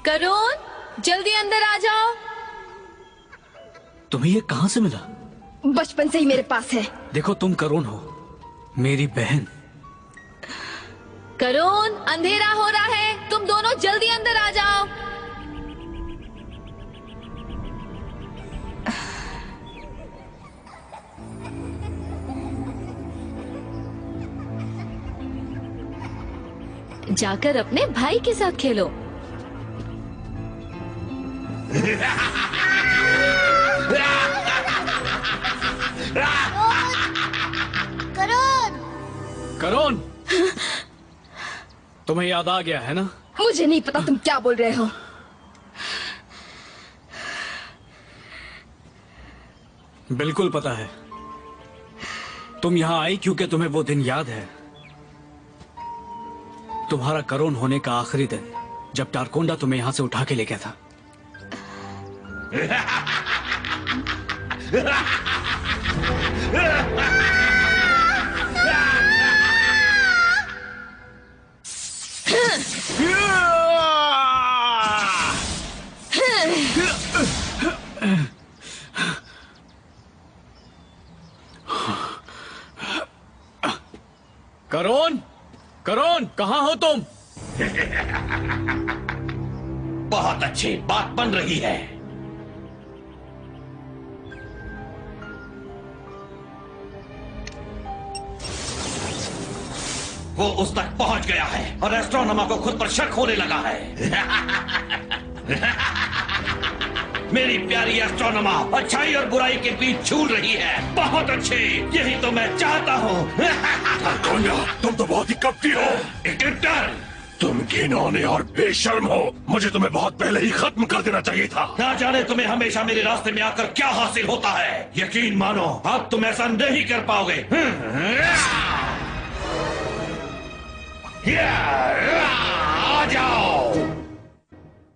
करुण, जल्दी अंदर आ जाओ। तुम्हें ये कहां से मिला? बचपन से ही मेरे पास है। देखो, तुम करुण हो, मेरी बहन। करुण, अंधेरा हो रहा है, तुम दोनों जल्दी अंदर आ जाओ। जाकर अपने भाई के साथ खेलो। करुण! करुण, तुम्हें याद आ गया है ना? मुझे नहीं पता तुम क्या बोल रहे हो। बिल्कुल पता है। तुम यहाँ आई क्योंकि तुम्हें वो दिन याद है, तुम्हारा करुण होने का आखिरी दिन, जब टारकोंडा तुम्हें यहां से उठा के ले गया था। करुण, करुण, कहां हो तुम? बहुत अच्छी बात बन रही है। वो उस तक पहुंच गया है और एस्ट्रोनोमा को खुद पर शक होने लगा है। मेरी प्यारी एस्ट्रोनोमा अच्छाई और बुराई के बीच झूल रही है। बहुत अच्छे, यही तो मैं चाहता हूँ। तुम तो बहुत ही कपटी हो। इकट्टर, तुम घिनौने और बेशर्म हो। मुझे तुम्हें बहुत पहले ही खत्म कर देना चाहिए था। ना जाने तुम्हें हमेशा मेरे रास्ते में आकर क्या हासिल होता है। यकीन मानो, अब तुम ऐसा नहीं कर पाओगे। आ जाओ।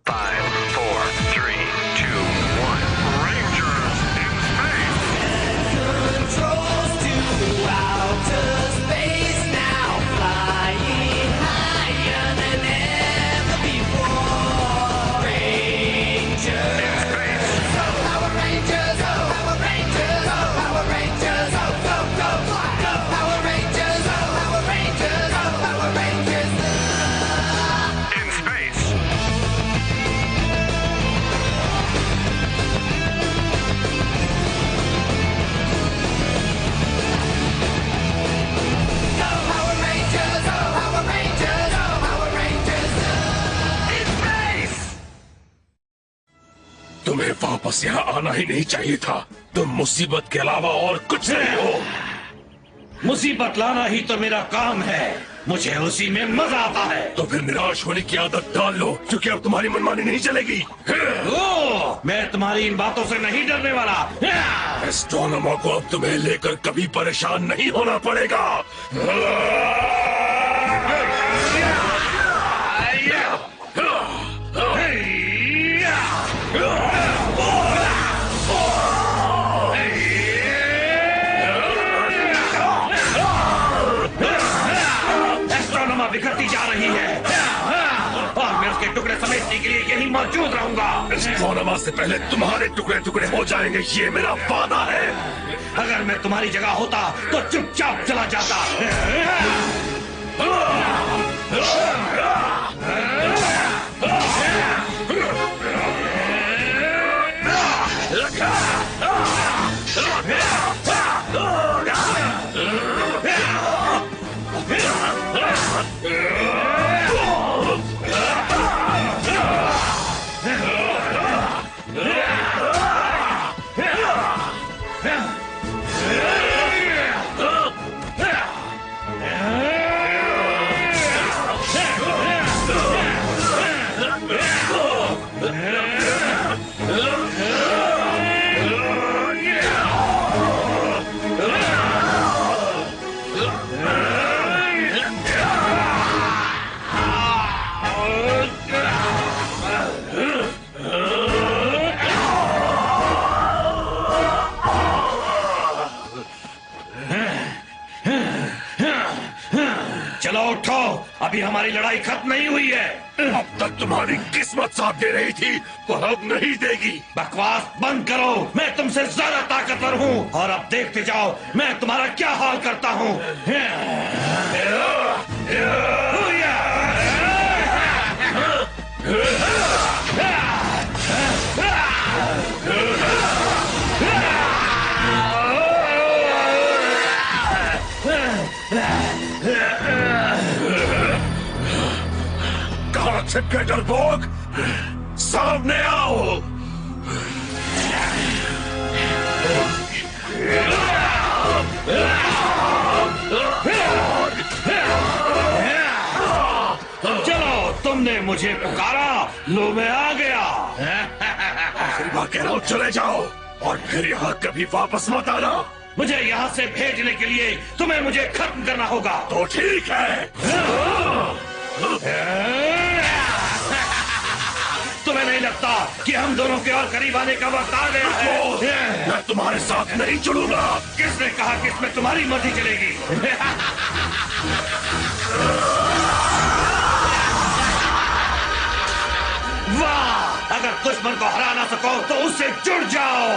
5, 4, 3, 2, 1. Rangers in space. Controls to outer space now, flying higher than ever before. Rangers. In space. Oh, Power Rangers, oh, Power Rangers, oh, Power Rangers, oh, go, go, fly. Go, Power Rangers, oh, Power Rangers, oh, Power Rangers. In space. Go, Power Rangers, oh, Power Rangers, oh, Power Rangers. In space. तुम्हें वापस यहाँ आना ही नहीं चाहिए था। तुम मुसीबत के अलावा और कुछ नहीं हो। मुसीबत लाना ही तो मेरा काम है। मुझे उसी में मजा आता है। तो फिर निराश होने की आदत डाल लो, क्योंकि अब तुम्हारी मनमानी नहीं चलेगी। ओ, मैं तुम्हारी इन बातों से नहीं डरने वाला। एस्ट्रोनोमा को अब तुम्हें लेकर कभी परेशान नहीं होना पड़ेगा। एस्ट्रोनोमा बिखरती जा रही है और मैं उसके टुकड़े समेटने के लिए यही मौजूद रहूंगा। एस्ट्रोनोमा से पहले तुम्हारे टुकड़े टुकड़े हो जाएंगे, ये मेरा वादा है। अगर मैं तुम्हारी जगह होता तो चुपचाप चला जाता। हमारी लड़ाई खत्म नहीं हुई है। अब तक तुम्हारी किस्मत साथ दे रही थी, पर अब नहीं देगी। बकवास बंद करो, मैं तुमसे ज्यादा ताकतवर हूँ और अब देखते जाओ मैं तुम्हारा क्या हाल करता हूँ। कहाँ छिप गए डरपोक? सामने आओ। चलो, तुमने मुझे पुकारा, लो मैं आ गया। आखिरी बार कह रहा हूँ, चले जाओ और फिर यहाँ कभी वापस मत आना। मुझे यहाँ से भेजने के लिए तुम्हें मुझे खत्म करना होगा। तो ठीक है। तुम्हें नहीं लगता कि हम दोनों के और करीब आने का वक्त आ गया है? मैं तुम्हारे साथ नहीं जुड़ूंगा। किसने कहा कि इसमें तुम्हारी मर्जी चलेगी? वाह, अगर दुश्मन को हरा ना सको तो उससे जुड़ जाओ।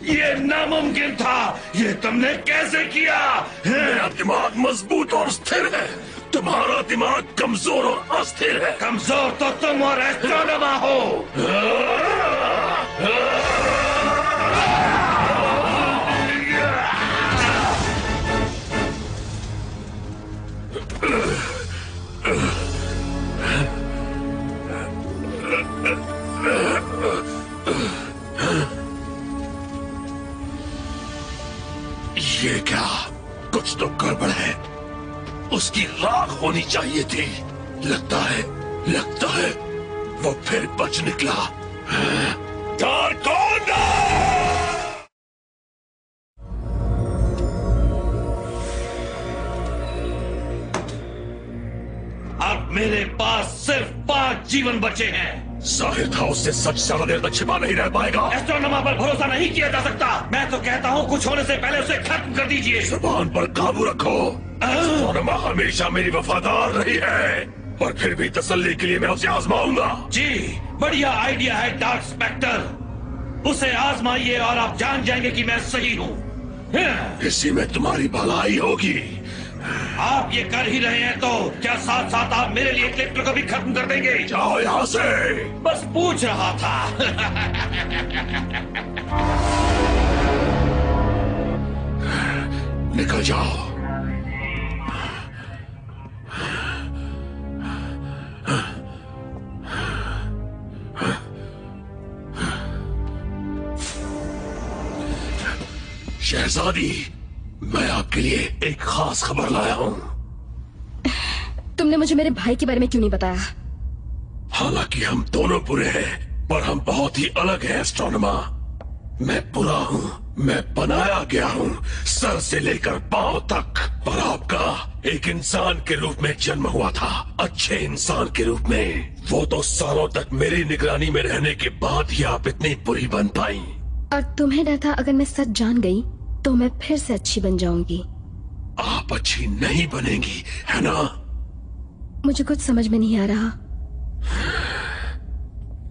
ये नामुमकिन था। ये तुमने कैसे किया? मेरा दिमाग मजबूत और स्थिर है, तुम्हारा दिमाग कमजोर और अस्थिर है। कमजोर तो तुम और एस्ट्रोनोमा हो। ये क्या? कुछ तो गड़बड़ है। उसकी राख होनी चाहिए थी। लगता है वो फिर बच निकला। डार्कोना! अब मेरे पास सिर्फ 5 जीवन बचे हैं। जाहिर था उससे सच ज्यादा देर तक छिपा नहीं रह पाएगा। एस्ट्रोनोमा पर भरोसा नहीं किया जा सकता। मैं तो कहता हूँ कुछ होने से पहले उसे खत्म कर दीजिए। जुबान पर काबू रखो। एस्ट्रोनोमा हमेशा मेरी वफादार रही है, पर फिर भी तसल्ली के लिए मैं उसे आजमाऊंगा। जी, बढ़िया आइडिया है डार्क स्पेक्टर। उसे आजमाइए और आप जान जाएंगे कि मैं सही हूँ। इसी में तुम्हारी भलाई होगी। आप ये कर ही रहे हैं तो क्या साथ साथ आप मेरे लिए क्लिप्टर को भी खत्म कर देंगे? जाओ यहाँ से। बस पूछ रहा था। निकल जाओ। शहजादी, मैं आपके लिए एक खास खबर लाया हूँ। तुमने मुझे मेरे भाई के बारे में क्यों नहीं बताया? हालांकि हम दोनों बुरे हैं, पर हम बहुत ही अलग हैं एस्ट्रोनोमा। मैं बुरा हूँ, मैं बनाया गया हूँ सर से लेकर पांव तक। पर आपका एक इंसान के रूप में जन्म हुआ था, अच्छे इंसान के रूप में। वो तो सालों तक मेरी निगरानी में रहने के बाद ही आप इतनी बुरी बन पाई। और तुम्हें डर था अगर मैं सच जान गई तो मैं फिर से अच्छी बन जाऊंगी। आप अच्छी नहीं बनेंगी, है ना? मुझे कुछ समझ में नहीं आ रहा।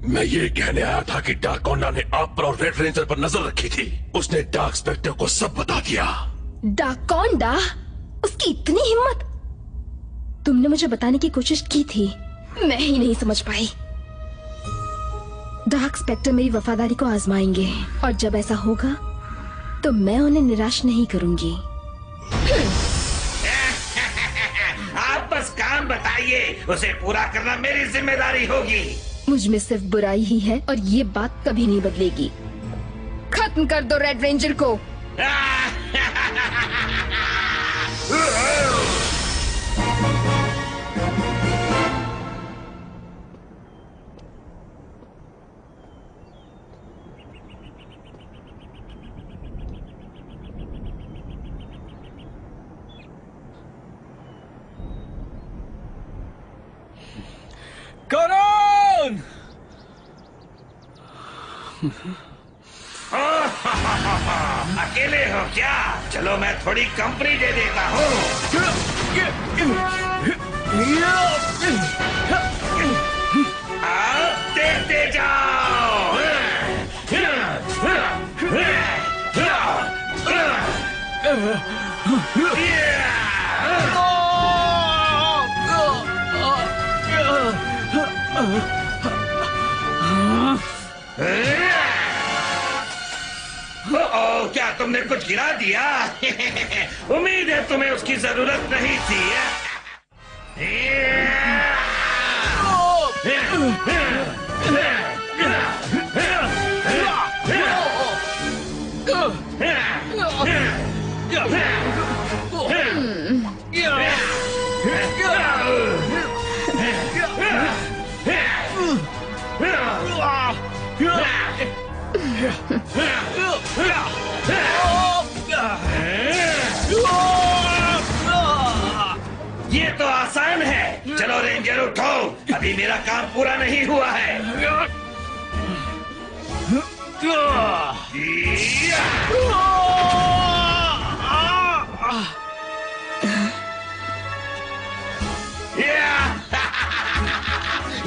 मैं ये कहने आया था कि डार्कोना ने आप पर और रेड रेंजर पर नजर रखी थी। उसने डार्क स्पेक्टर को सब बता दिया। डार्कोना? उसकी इतनी हिम्मत! तुमने मुझे बताने की कोशिश की थी, मैं ही नहीं समझ पाई। डार्क स्पेक्टर मेरी वफादारी को आजमाएंगे और जब ऐसा होगा तो मैं उन्हें निराश नहीं करूंगी। आप बस काम बताइए, उसे पूरा करना मेरी जिम्मेदारी होगी। मुझ में सिर्फ बुराई ही है और ये बात कभी नहीं बदलेगी। खत्म कर दो रेड रेंजर को। करण! अकेले हो क्या? चलो मैं थोड़ी कंपनी दे देता हूँ। आओ देखते जाओ। ओ, क्या तुमने कुछ गिरा दिया? उम्मीद है तुम्हें उसकी जरूरत नहीं थी। ये तो आसान है। चलो रेंजर उठो, अभी मेरा काम पूरा नहीं हुआ है।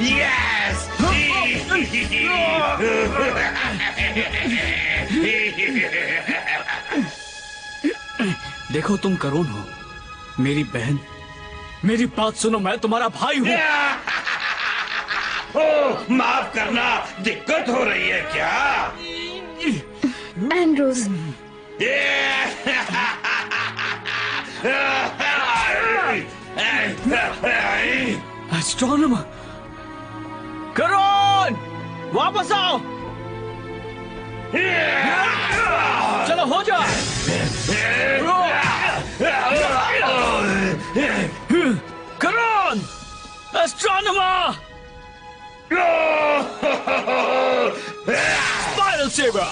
यस! देखो तुम करोन हो, मेरी बहन। मेरी बात सुनो, मैं तुम्हारा भाई हूँ। ओ, माफ करना, दिक्कत हो रही है क्या? एंड्रोज, एस्ट्रोनॉमर, करोन, वापस आओ। चलो हो जा। करोन, एस्ट्रोनॉमर, स्पाइरल सेबर।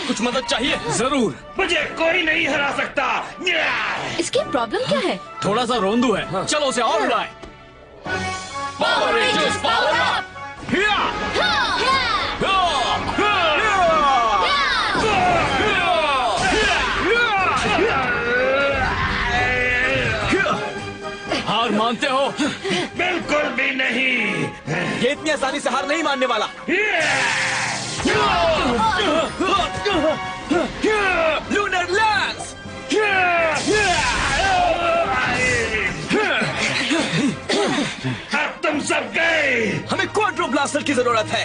कुछ मदद चाहिए? जरूर। मुझे कोई नहीं हरा सकता। इसकी प्रॉब्लम क्या है? थोड़ा सा रोंदू है। चलो उसे और उड़ाए। Power rangers power up! हार मानते हो? बिल्कुल भी नहीं। ये इतनी आसानी से हार नहीं मानने वाला। Lunar lens! अब तुम सब गए। हमें क्वाड्रो ब्लास्टर की जरूरत है।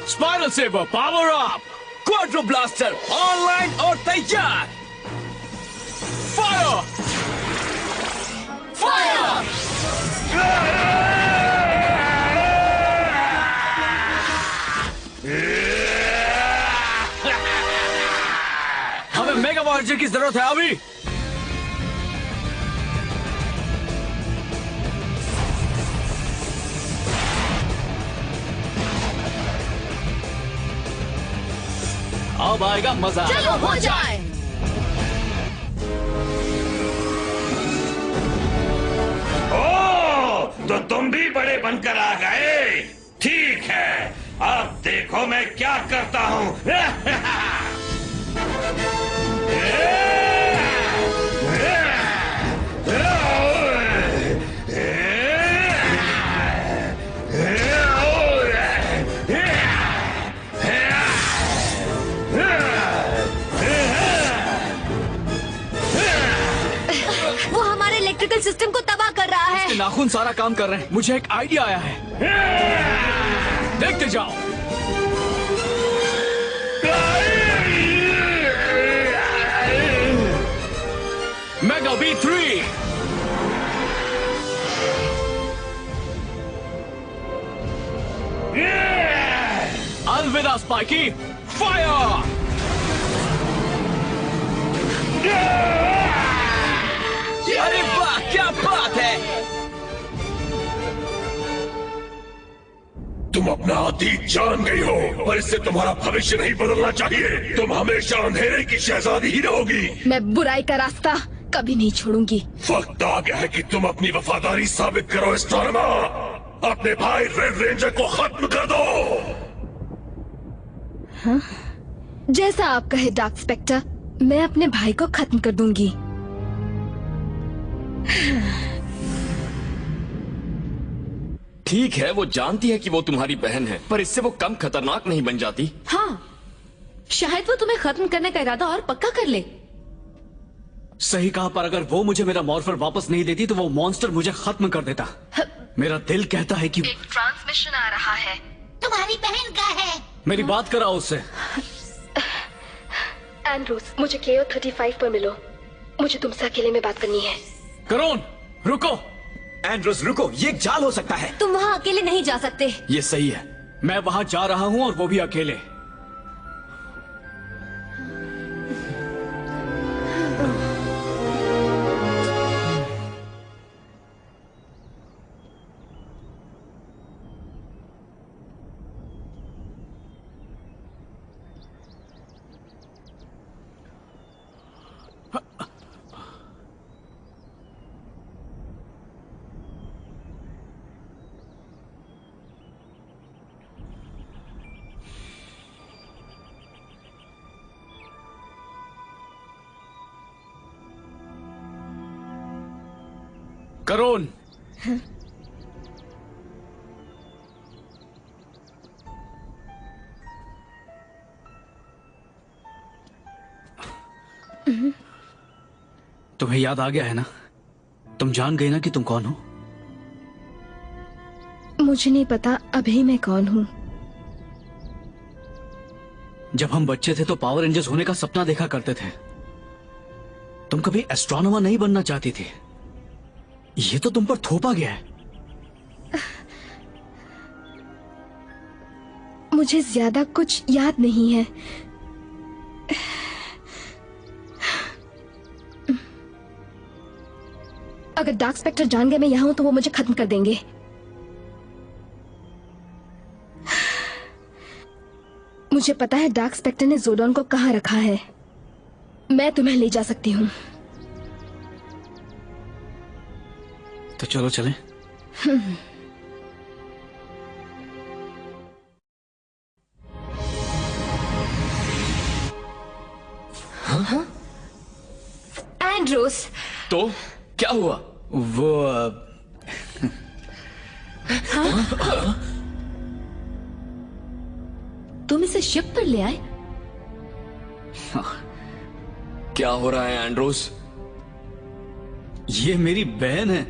Spiral saber power up! Quadro blaster online और तैयार। फायर! फायर! हमें मेगा वॉर्जर की जरूरत है अभी। अब आएगा मजा। चलो हो जाए। ओ, तो तुम भी बड़े बनकर आ गए। ठीक है, अब देखो मैं क्या करता हूँ। वो हमारे इलेक्ट्रिकल सिस्टम को तबाह कर रहा है। नाखून सारा काम कर रहे हैं। मुझे एक आइडिया आया है। देखते जाओ। Mega B3। अलविदा स्पाइकी। फायर! अरे वाह, क्या बात है। तुम तुम अपना अतीत जान गई हो, पर इससे तुम्हारा भविष्य नहीं बदलना चाहिए। तुम हमेशा अंधेरे की शहजादी ही रहोगी। मैं बुराई का रास्ता कभी नहीं छोड़ूंगी। वक्त आ गया है कि तुम अपनी वफादारी साबित करो एस्ट्रोनोमा। अपने भाई रेड रेंजर को खत्म कर दो। हाँ? जैसा आप कहे डार्क स्पेक्टर, मैं अपने भाई को खत्म कर दूंगी। ठीक है, वो जानती है कि वो तुम्हारी बहन है, पर इससे वो कम खतरनाक नहीं बन जाती। हाँ, शायद वो तुम्हें खत्म करने का इरादा और पक्का कर ले। सही कहा, पर अगर वो मुझे मेरा मॉर्फर वापस नहीं देती तो वो मॉन्स्टर मुझे खत्म कर देता। मेरा दिल कहता है कि एक ट्रांसमिशन आ रहा है। तुम्हारी बहन का है। मेरी बात कराओ उससे। एंड्रूस, मुझे KO 35 पर मिलो। मुझे तुमसे अकेले में बात करनी है। करोन, रुको। एंड्रोस रुको, ये एक जाल हो सकता है। तुम वहाँ अकेले नहीं जा सकते। ये सही है, मैं वहां जा रहा हूं और वो भी अकेले। करोन, तुम्हें याद आ गया है ना? तुम जान गई ना कि तुम कौन हो? मुझे नहीं पता अभी मैं कौन हूँ। जब हम बच्चे थे तो पावर रेंजर्स होने का सपना देखा करते थे। तुम कभी एस्ट्रोनॉमर नहीं बनना चाहती थी। ये तो तुम पर थोपा गया है। मुझे ज्यादा कुछ याद नहीं है। अगर डार्क स्पेक्टर जान गए मैं यहां हूं तो वो मुझे खत्म कर देंगे। मुझे पता है डार्क स्पेक्टर ने ज़ोडॉन को कहां रखा है। मैं तुम्हें ले जा सकती हूँ। तो चलो चलें। एंड्रोस, तो क्या हुआ? वो तुम इसे शिप पर ले आए? क्या हो रहा है एंड्रोस? ये मेरी बहन है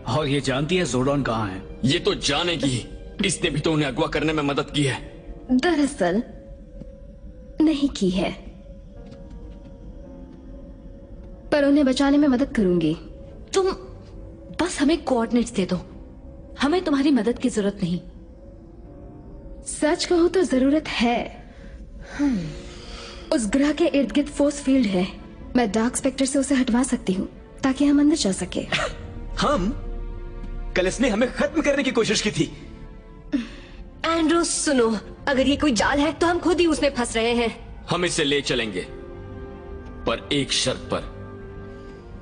और ये जानती है ज़ोडॉन कहाँ है। ये तो जानेगी, इसने भी तो उन्हें अगवा करने में मदद की है। दरअसल नहीं की है, पर उन्हें बचाने में मदद करूंगी। तुम बस हमें कोऑर्डिनेट्स दे दो, हमें तुम्हारी मदद की जरूरत नहीं। सच कहूं तो जरूरत है। उस ग्रह के इर्द गिर्द फोर्स फील्ड है। मैं डार्क स्पेक्टर से उसे हटवा सकती हूँ ताकि हम अंदर जा सके। हम? कल इसने हमें खत्म करने की कोशिश की थी। एंड्रोस सुनो, अगर ये कोई जाल है तो हम खुद ही उसमें फंस रहे हैं। हम इसे ले चलेंगे, पर एक शर्त पर।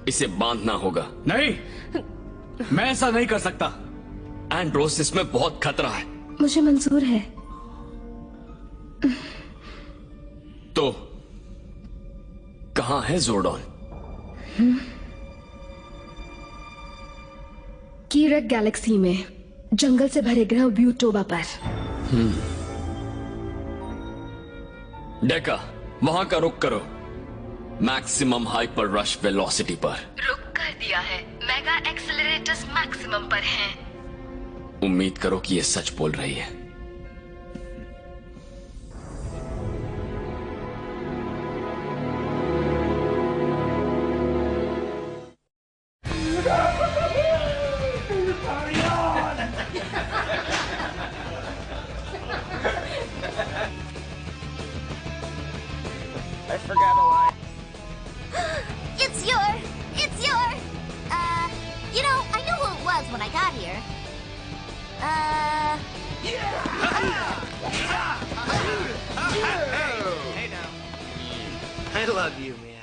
इसे बांधना होगा। नहीं, मैं ऐसा नहीं कर सकता। एंड्रोस, इसमें बहुत खतरा है। मुझे मंजूर है। तो कहां है ज़ोडॉन? कीरक गैलेक्सी में जंगल से भरे ग्रह ब्यूटोबा पर। डेका, वहां का रुख करो। मैक्सिमम हाइपर रश वेलोसिटी पर। रुक कर दिया है। मेगा एक्सेलरेटर्स मैक्सिमम पर हैं। उम्मीद करो कि ये सच बोल रही है। It's your. You know, I knew who it was when I got here. love you, man.